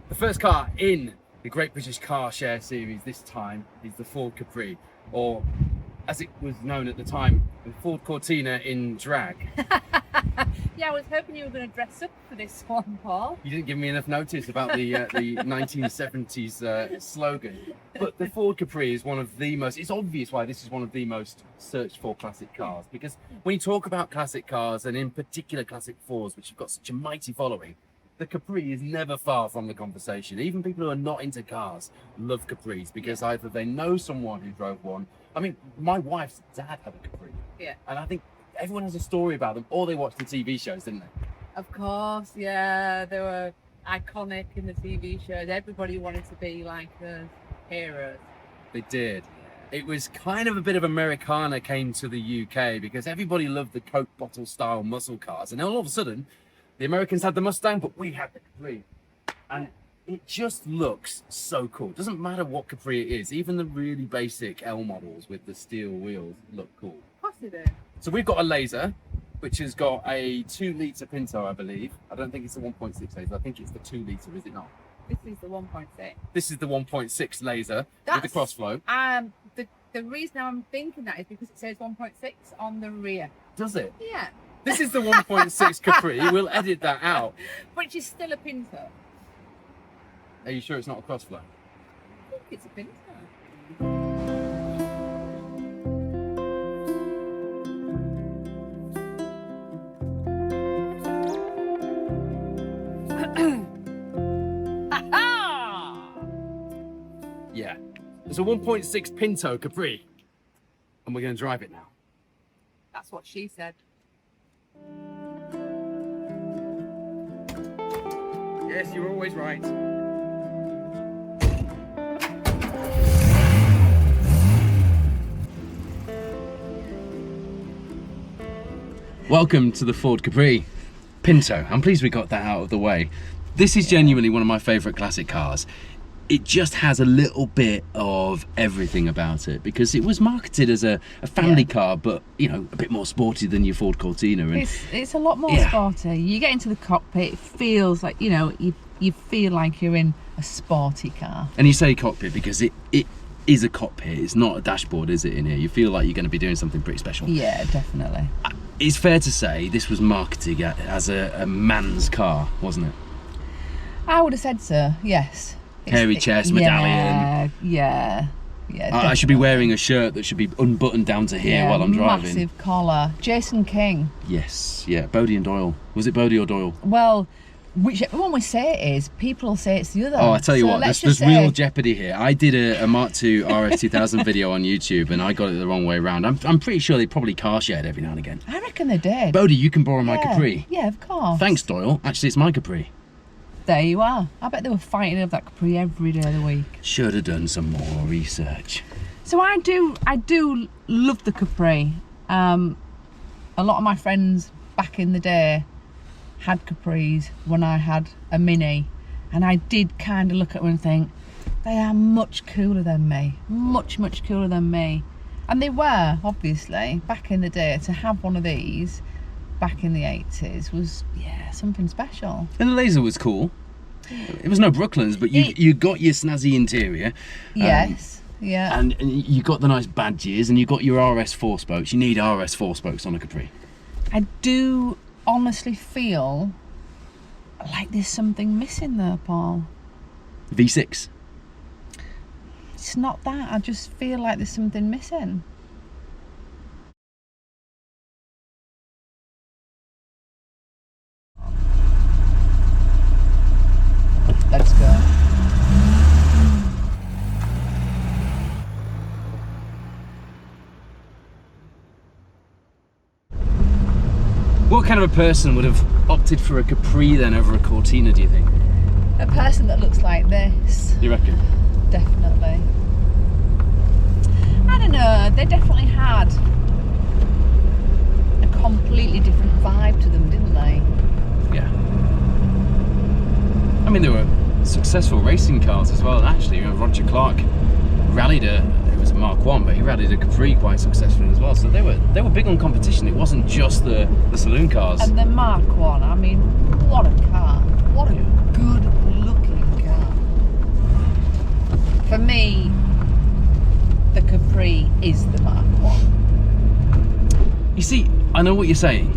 The first car in the Great British Car Share series this time is the Ford Capri, or as it was known at the time, the Ford Cortina in drag. Yeah, I was hoping you were going to dress up for this one, Paul. You didn't give me enough notice about the 1970s slogan. But the Ford Capri is one of the most, it's obvious why this is one of the most searched for classic cars. Because when you talk about classic cars, and in particular classic Fords, which have got such a mighty following, the Capri is never far from the conversation. Even people who are not into cars love Capris because either they know someone who drove one. I mean, my wife's dad had a Capri. Yeah. And I think everyone has a story about them, or they watched the TV shows, didn't they? Of course, yeah. They were iconic in the TV shows. Everybody wanted to be like the heroes. They did. It was kind of a bit of Americana came to the UK because everybody loved the Coke bottle style muscle cars. And then all of a sudden, the Americans had the Mustang, but we had the Capri. And it just looks so cool. Doesn't matter what Capri it is. Even the really basic L models with the steel wheels look cool. Of course they do. So we've got a Laser, which has got a 2-litre Pinto, I believe. I don't think it's the 1.6 Laser. I think it's the 2-litre, is it not? This is the 1.6. This is the 1.6 Laser with the crossflow. The reason I'm thinking that is because it says 1.6 on the rear. Does it? Yeah. This is the 1.6 Capri. We'll edit that out. Which is still a Pinto. Are you sure it's not a crossflow? I think it's a Pinto. Yeah. It's a 1.6 Pinto Capri. And we're going to drive it now. That's what she said. Yes, you're always right. Welcome to the Ford Capri Pinto. I'm pleased we got that out of the way. This is genuinely one of my favourite classic cars. It just has a little bit of everything about it because it was marketed as a family car, but you know, a bit more sporty than your Ford Cortina. And it's a lot more sporty. You get into the cockpit, it feels like, you know, you feel like you're in a sporty car. And you say cockpit because it is a cockpit. It's not a dashboard, is it, in here? You feel like you're going to be doing something pretty special. Yeah, definitely. It's fair to say this was marketed as a man's car, wasn't it? I would have said so, yes. Hairy chest, medallion. Yeah. I should be wearing a shirt that should be unbuttoned down to here while I'm driving. Massive collar. Jason King. Yes, yeah. Bodie and Doyle. Was it Bodie or Doyle? Well, whichever one we say it is, people will say it's the other. Oh, I tell you what, there's real jeopardy here. I did a Mark II RS 2000 video on YouTube and I got it the wrong way around. I'm pretty sure they probably car shared every now and again. I reckon they did. Bodie, you can borrow my Capri. Yeah, of course. Thanks, Doyle. Actually, it's my Capri. There you are. I bet they were fighting over that Capri every day of the week. Should have done some more research. So I do love the Capri. A lot of my friends back in the day had Capris when I had a Mini, and I did kind of look at them and think, they are much cooler than me. Much cooler than me. And they were, obviously, back in the day. To have one of these back in the 80s was, something special. And the Laser was cool. It was no Brooklands, but you got your snazzy interior. Yes, yeah. And you got the nice badges, and you got your RS 4-spokes. You need RS 4-spokes on a Capri. I do honestly feel like there's something missing there, Paul. V6. It's not that. I just feel like there's something missing. Let's go. What kind of a person would have opted for a Capri then over a Cortina, do you think? A person that looks like this. You reckon? Definitely. I don't know, they definitely had a completely different vibe to them, didn't they? Yeah. I mean, they were successful racing cars as well. Actually, you know, Roger Clark rallied it was a Mark 1, but he rallied a Capri quite successfully as well. So they were big on competition. It wasn't just the saloon cars. And the Mark 1, I mean, what a car. What a good looking car. I know what you're saying,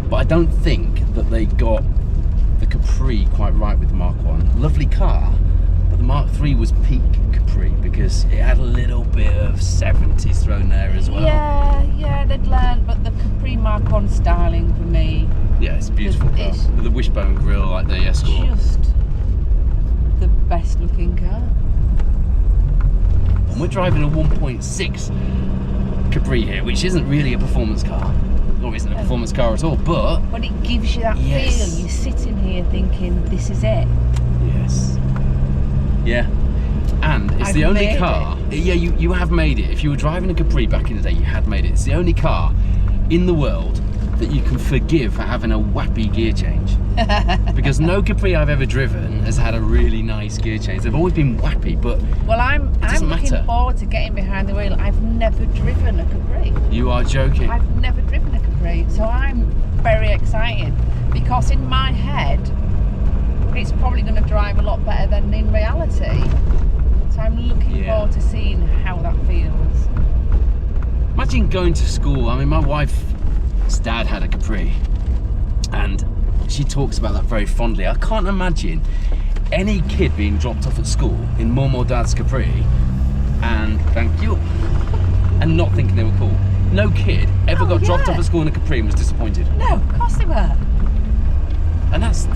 but I don't think that they got the Capri quite right with the Mark 1. Lovely car, but the Mark 3 was peak Capri because it had a little bit of 70s thrown there as well. Yeah, they'd learned, but the Capri Mark 1 styling for me. Yeah, it's a beautiful car. It's With the wishbone grille like the Escort. just the best looking car. And we're driving a 1.6 Capri here, which isn't really a performance car. Or isn't a performance car at all, but it gives you that yes. feel. You're sitting here thinking, this is it. yes. Yeah. And it's the only car. Yeah, you have made it. If you were driving a Capri back in the day, you had made it. It's the only car in the world that you can forgive for having a wappy gear change. Because no Capri I've ever driven has had a really nice gear change. They've always been wappy, but well, I'm looking matter. forward to getting behind the wheel. I've never driven a Capri. You are joking. I've never driven a Capri, so I'm very excited because in my head, it's probably going to drive a lot better than in reality. So I'm looking forward to seeing how that feels. Imagine going to school. I mean, my wife's dad had a Capri, and she talks about that very fondly. I can't imagine any kid being dropped off at school in mum or dad's Capri and thank you, and not thinking they were cool. No kid ever got dropped off at school in a Capri and was disappointed. No, of course they were. And that's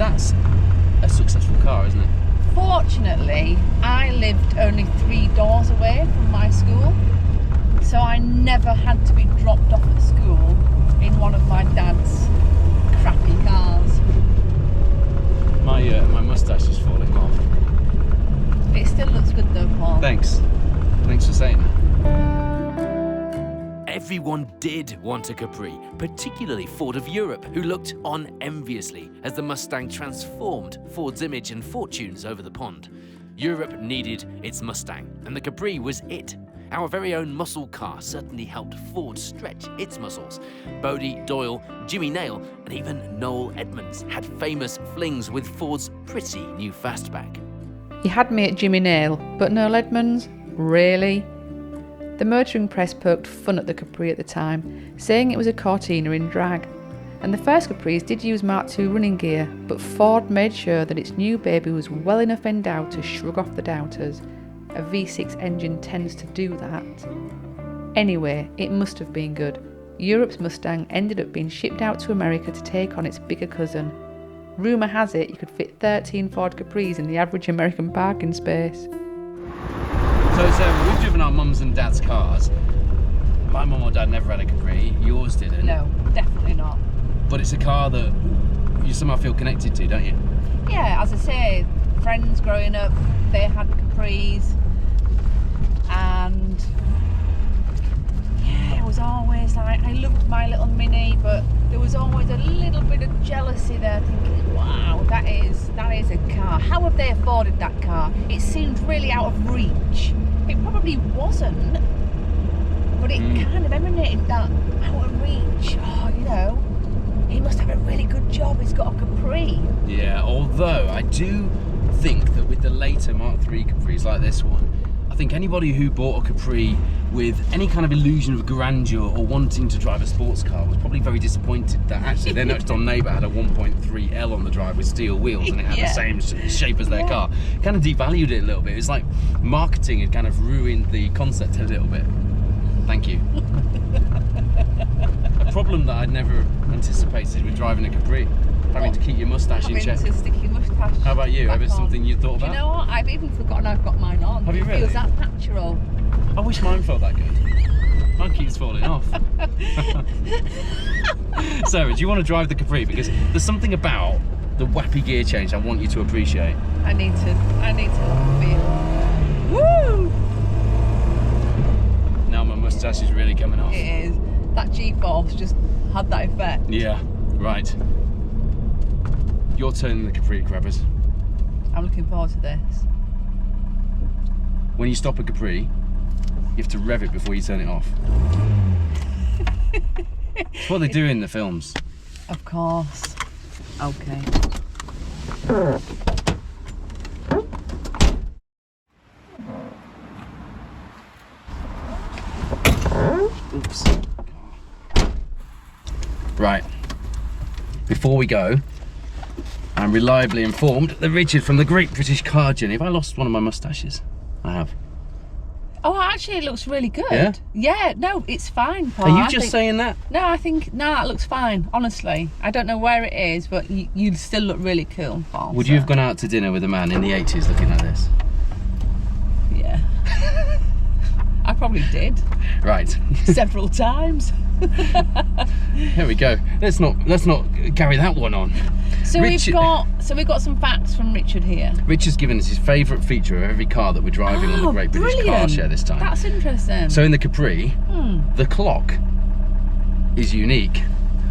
a successful car, isn't it? Fortunately, I lived only 3 doors away from my school, so I never had to be dropped off at school in one of my dad's crappy cars. My moustache is falling off. It still looks good though, Paul. Thanks for saying that. Everyone did want a Capri, particularly Ford of Europe, who looked on enviously as the Mustang transformed Ford's image and fortunes over the pond. Europe needed its Mustang, and the Capri was it. Our very own muscle car certainly helped Ford stretch its muscles. Bodie Doyle, Jimmy Nail, and even Noel Edmonds had famous flings with Ford's pretty new fastback. You had me at Jimmy Nail, but Noel Edmonds? Really? The motoring press poked fun at the Capri at the time, saying it was a Cortina in drag. And the first Capris did use Mark II running gear, but Ford made sure that its new baby was well enough endowed to shrug off the doubters. A V6 engine tends to do that. Anyway, it must have been good. Europe's Mustang ended up being shipped out to America to take on its bigger cousin. Rumour has it you could fit 13 Ford Capris in the average American parking space. So we've driven our mums and dad's cars. My mum or dad never had a Capri. Yours didn't. No, definitely not. But it's a car that you somehow feel connected to, don't you? Yeah, as I say, friends growing up, they had Capris, and yeah, it was always like, I loved my little Mini, but there was always a little bit of jealousy there, thinking, wow, that is a car. How have they afforded that car? It seemed really out of reach. It probably wasn't, but it kind of emanated that out of reach. Oh, you know, he must have a really good job. He's got a Capri. Yeah, although I do think that with the later Mark III Capris like this one, I think anybody who bought a Capri with any kind of illusion of grandeur or wanting to drive a sports car was probably very disappointed that actually their next door neighbour had a 1.3L on the drive with steel wheels and it had the same shape as their car. Kind of devalued it a little bit. It was like marketing had kind of ruined the concept a little bit. Thank you. A problem that I'd never anticipated with driving a Capri. Having to keep your moustache in check. Having to stick your moustache. How about you? back Ever on. something you thought about? Do you know what? I've even forgotten I've got mine on. Have you really? It feels that natural. I wish mine felt that good. Mine keeps falling off. Sarah, do you want to drive the Capri? Because there's something about the wappy gear change I want you to appreciate. I need to feel. Woo! Now my moustache is really coming off. It is. That G-force just had that effect. Yeah, right. Your turn in the Capri, Crabbers. I'm looking forward to this. When you stop a Capri, you have to rev it before you turn it off. It's what they do in the films. Of course. Okay. Oops. Right. Before we go, I'm reliably informed that Richard from the Great British Car Journey. Have I lost one of my moustaches? I have. Oh, actually, it looks really good. Yeah? Yeah, no, it's fine, Paul. Are you just saying that? No, I think, no, that looks fine, honestly. I don't know where it is, but you still look really cool, Paul. Would you have gone out to dinner with a man in the 80s looking like this? Yeah. I probably did. Right. Several times. There we go. Let's not carry that one on. So we've got some facts from Richard here. Richard's given us his favourite feature of every car that we're driving on the Great British Car Share this time. That's interesting. So in the Capri, the clock is unique.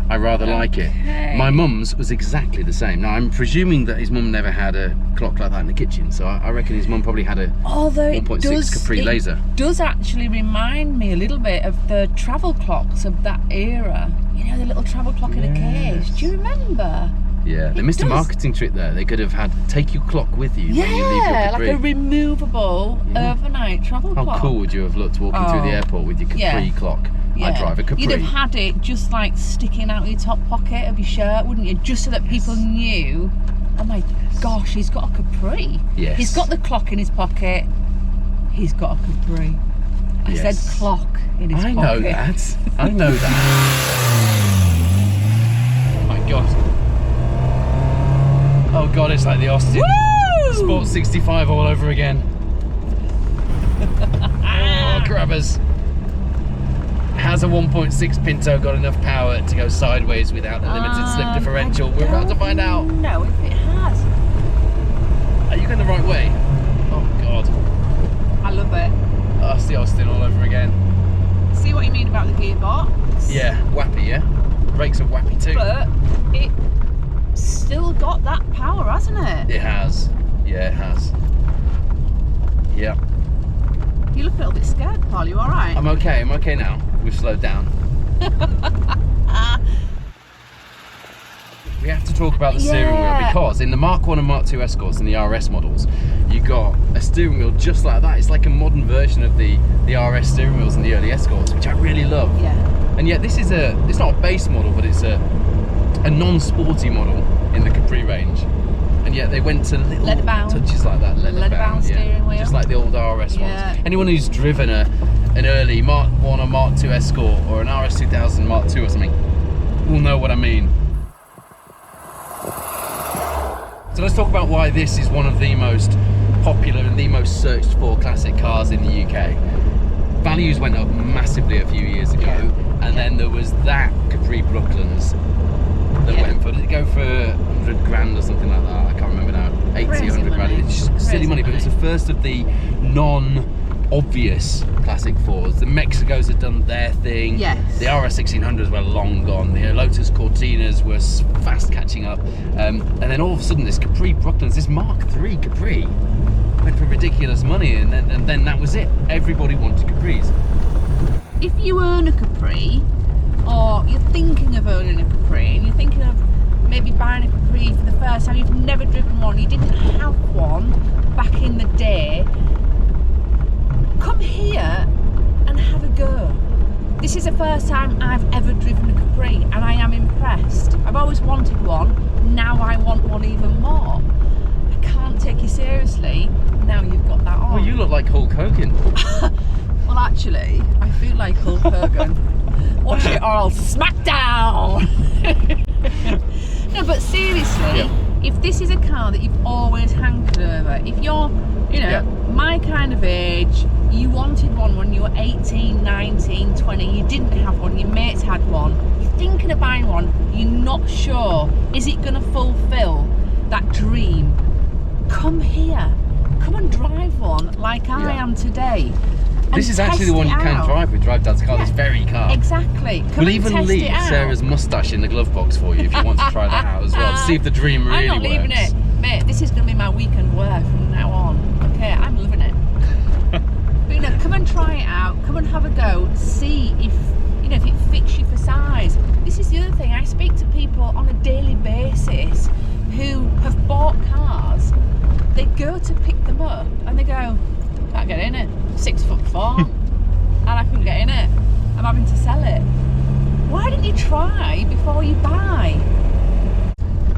I rather like it. My mum's was exactly the same. Now I'm presuming that his mum never had a clock like that in the kitchen, so I reckon his mum probably had a 1.6 Capri laser. Does actually remind me a little bit of the travel clocks of that era. You know, the little travel clock in a cage. Do you remember? Yeah, they missed a marketing trick there. They could have had take your clock with you when you leave your Capri. Like a removable overnight travel clock. How cool would you have looked walking through the airport with your Capri clock? Yeah. I'd drive a Capri. You'd have had it just like sticking out your top pocket of your shirt, wouldn't you? Just so that people knew, oh my gosh, he's got a Capri. Yes. He's got the clock in his pocket. He's got a Capri. I said clock in his pocket. I know that. I know that. Oh my God. Oh God, it's like the Austin Sport 65 all over again. Oh, grabbers. Has a 1.6 Pinto got enough power to go sideways without a limited slip differential? We're about to find out. No, if it has. Are you going the right way? Oh God. I love it. Oh, it's the Austin all over again. See what you mean about the gearbox? Yeah, wappy, yeah? Brakes are wappy too. But it still got that power, hasn't it? It has. Yeah, it has. Yeah. You look a little bit scared, Paul. You all right? I'm okay now. We've slowed down. We have to talk about the steering wheel, because in the Mark 1 and Mark 2 Escorts and the RS models, you got a steering wheel just like that. It's like a modern version of the RS steering wheels in the early Escorts, which I really love. Yeah. And yet this is it's not a base model, but it's a non-sporty model in the Capri range. And yet they went to little touches like that. Leather-bound steering wheel. Just like the old RS ones. Anyone who's driven an early Mark 1 or Mark 2 Escort or an RS 2000 Mark 2 or something will know what I mean. So let's talk about why this is one of the most popular and the most searched for classic cars in the UK. Values went up massively a few years ago, and then there was that Capri Brooklands that went for, did it go for 100 grand or something like that? I can't remember now. 80, 100 grand. It's just silly money, but it was the first of the non-obvious classic Fords. The Mexicos had done their thing. Yes. The RS 1600s were long gone. The Lotus Cortinas were fast catching up. And then all of a sudden, this Capri Brooklands, this Mark III Capri, went for ridiculous money, and then that was it. Everybody wanted Capris. If you own a Capri, or you're thinking of owning a Capri, and you're thinking of maybe buying a Capri for the first time, you've never driven one, you didn't have one back in the day, come here and have a go. This is the first time I've ever driven a Capri, and I am impressed. I've always wanted one, now I want one even more. I can't take you seriously, now you've got that on. Well, you look like Hulk Hogan. Well, actually, I feel like Hulk Hogan. Watch it or I'll smack down. No, but seriously, if this is a car that you've always hankered over, if you're, you know, my kind of age, you wanted one when you were 18, 19, 20, you didn't have one, your mates had one, you're thinking of buying one, you're not sure, is it going to fulfill that dream? Come here, come and drive one like I am today. This is actually the one you can drive with Drive Dad's car, this very car. Exactly. We'll even leave Sarah's moustache in the glove box for you if you want to try that out as well, to see if the dream really works. I'm not leaving it. Mate, this is going to be my weekend wear from now on. Okay, I'm loving it. But you know, come and try it out, come and have a go, see if, you know, if it fits you for size. This is the other thing, I speak to people on a daily basis who have bought cars, they go to pick them up and they go, can't get in it, 6'4", and I couldn't get in it, I'm having to sell it. Why didn't you try before you buy?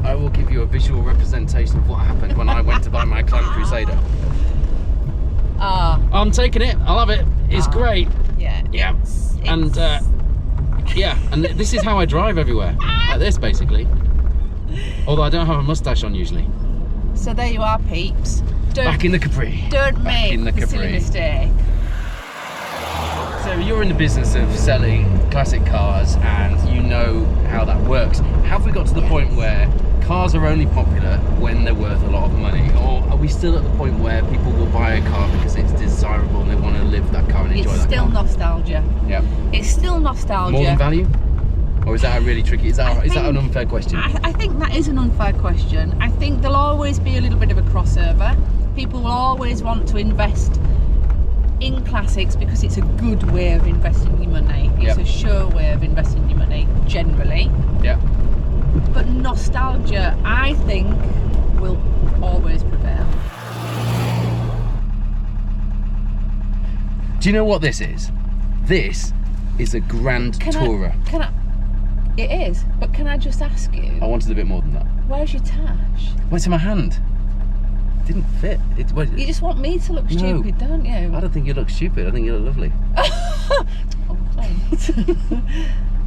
I will give you a visual representation of what happened when I went to buy my Clan Crusader. I'm taking it. I love it. It's great. Yeah. Yeah. And yeah, and this is how I drive everywhere. Like this, basically. Although I don't have a mustache on usually. So there you are, peeps. Back in the Capri. Don't Back in make the the silly Capri. mistake. So you're in the business of selling classic cars and you know how that works. Have we got to the point where cars are only popular when they're worth a lot of money? Or are we still at the point where people will buy a car because it's desirable and they want to live that car and enjoy It's that still car? nostalgia. Yeah. It's still nostalgia. More than value? Or is that a really tricky, is that an unfair question? I think that is an unfair question. I think there'll always be a little bit of a crossover. People will always want to invest in classics because it's a good way of investing your money. It's a sure way of investing your money, generally. Yeah. But nostalgia, I think, will always prevail. Do you know what this is? This is a Grand Tourer. It is, but can I just ask you? I wanted a bit more than that. Where's your tash? What's in my hand? Didn't fit. You just want me to look stupid, don't you? I don't think you look stupid. I think you look lovely. Oh, thanks.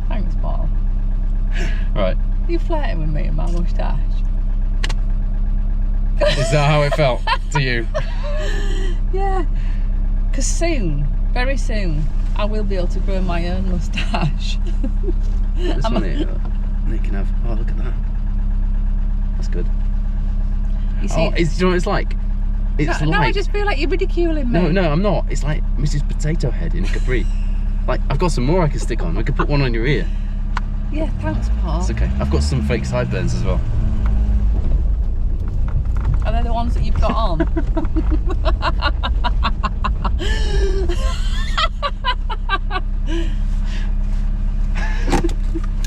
Thanks, Paul. Right. You flirting with me and my moustache? Is that how it felt to you? Yeah. Because soon, very soon, I will be able to grow my own moustache. This one here, Nick can have. Oh, look at that. That's good. You see? Oh, do you know what it's like? It's No, I just feel like you're ridiculing me. No, I'm not. It's like Mrs. Potato Head in a Capri. Like, I've got some more I can stick on. We could put one on your ear. Yeah, thanks, Paul. It's okay. I've got some fake sideburns as well. Are they the ones that you've got on?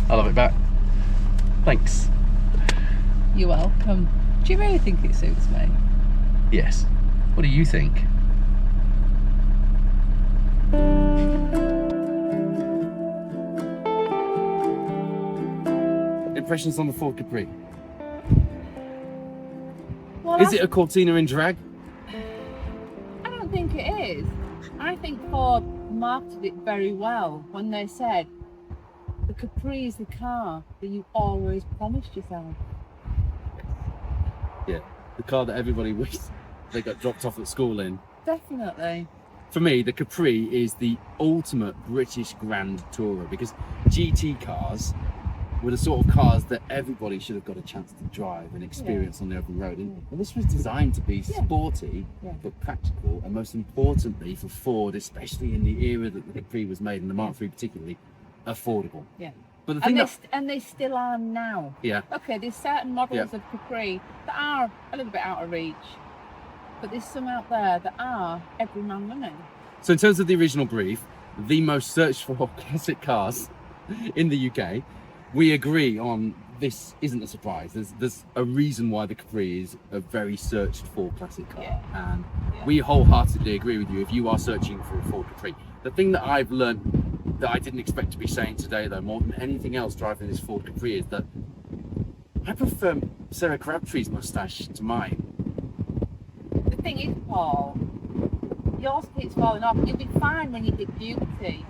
I love it back. Thanks. You're welcome. Do you really think it suits me? Yes. What do you think? Impressions on the Ford Capri. Well, Is it a Cortina in drag? I don't think it is. I think Ford marketed it very well when they said the Capri is the car that you always promised yourself. Yeah. The car that everybody wished they got dropped off at school in. Definitely. For me, the Capri is the ultimate British Grand Tourer because GT cars were the sort of cars that everybody should have got a chance to drive and experience on the open road. And this was designed to be sporty, but practical, and most importantly for Ford, especially in the era that the Capri was made, and the Mark III particularly, affordable. Yeah. But the thing And they still are now. Yeah. Okay, there's certain models of Capri that are a little bit out of reach, but there's some out there that are every man money. So in terms of the original brief, the most searched for classic cars in the UK, we agree on this isn't a surprise. There's a reason why the Capri is a very searched for classic car. And we wholeheartedly agree with you if you are searching for a Ford Capri. The thing that I've learned that I didn't expect to be saying today though, more than anything else driving this Ford Capri, is that I prefer Sarah Crabtree's moustache to mine. The thing is, Paul, yours keeps falling off. You'll be fine when you hit puberty.